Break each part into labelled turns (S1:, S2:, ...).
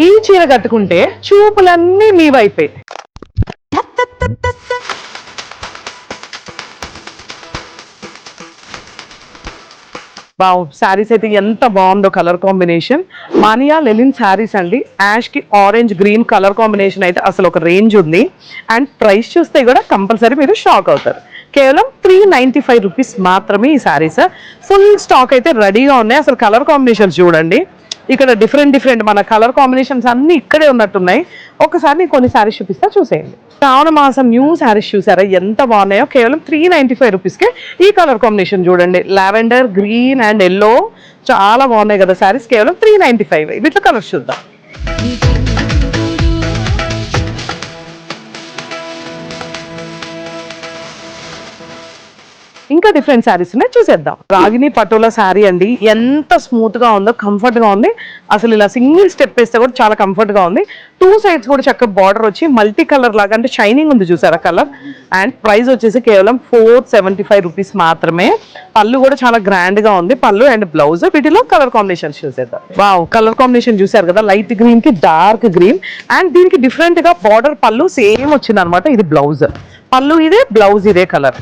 S1: ఈ చీర కట్టుకుంటే చూపులన్నీ మీ వైపే. వావ్, శారీస్ అయితే ఎంత బాగుందో colour combination. Mania linen saris అండి. యాష్ కి ఆరెంజ్ గ్రీన్ కలర్ కాంబినేషన్ అయితే అసలు ఒక రేంజ్ ఉంది. అండ్ ప్రైస్ చూస్తే కూడా కంపల్సరీ మీరు షాక్ అవుతారు. కేవలం 395 రూపీస్ మాత్రమే ఈ శారీస్. ఫుల్ స్టాక్ అయితే రెడీగా ఉన్నాయి. అసలు కలర్ కాంబినేషన్స్ చూడండి, ఇక్కడ డిఫరెంట్ మన కలర్ కాంబినేషన్స్ అన్ని ఇక్కడే ఉన్నట్టున్నాయి. ఒకసారి నేను కొన్ని శారీస్ చూపిస్తా, చూసేయండి. శ్రావణ మాసం న్యూ శారీస్ చూసారా ఎంత బాగున్నాయో. కేవలం 395 రూపీస్కే ఈ కలర్ కాంబినేషన్ చూడండి. లావెండర్, గ్రీన్ అండ్ ఎల్లో చాలా బాగున్నాయి కదా శారీస్. కేవలం 395. వీటిలో కలర్స్ చూద్దాం. ఇంకా డిఫరెంట్ శారీస్ ఉన్నాయి, చూసేద్దాం. రాగిని పటోలా శారీ అండి. ఎంత స్మూత్ గా ఉందో, కంఫర్ట్ గా ఉంది. అసలు ఇలా సింగిల్ స్టెప్ వేస్తే కూడా చాలా కంఫర్ట్ గా ఉంది. 2 సైడ్స్ కూడా చక్కగా బార్డర్ వచ్చి మల్టీ కలర్ లాగా, అంటే షైనింగ్ ఉంది చూసారా కలర్. అండ్ ప్రైస్ వచ్చేసి కేవలం 475 రూపీస్ మాత్రమే. పళ్ళు కూడా చాలా గ్రాండ్ గా ఉంది, పళ్ళు అండ్ బ్లౌజ్. వీటిలో కలర్ కాంబినేషన్ చూసేద్దాం. వావ్, కలర్ కాంబినేషన్ చూసారు కదా, లైట్ గ్రీన్ కి డార్క్ గ్రీన్. అండ్ దీనికి డిఫరెంట్ గా బార్డర్, పళ్ళు సేమ్ వచ్చింది అనమాట. ఇది బ్లౌజ్, పళ్ళు ఇదే, బ్లౌజ్ ఇదే కలర్.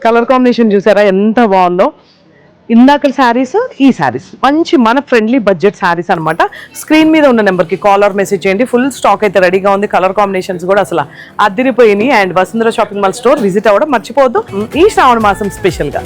S1: కలర్ కాంబినేషన్ చూసారా ఎంత బాగుందో. ఇందాక శారీస్, ఈ శారీస్ మంచి మన ఫ్రెండ్లీ బడ్జెట్ శారీస్ అనమాట. స్క్రీన్ మీద ఉన్న నెంబర్కి కాల్ ఆర్ మెసేజ్ చేయండి. ఫుల్ స్టాక్ అయితే రెడీగా ఉంది. కలర్ కాంబినేషన్స్ కూడా అసలు అదిరిపోయినాయి. And Vasundhara shopping mall store visit అవ్వడం మర్చిపోవద్దు ఈ శ్రావణ మాసం స్పెషల్గా.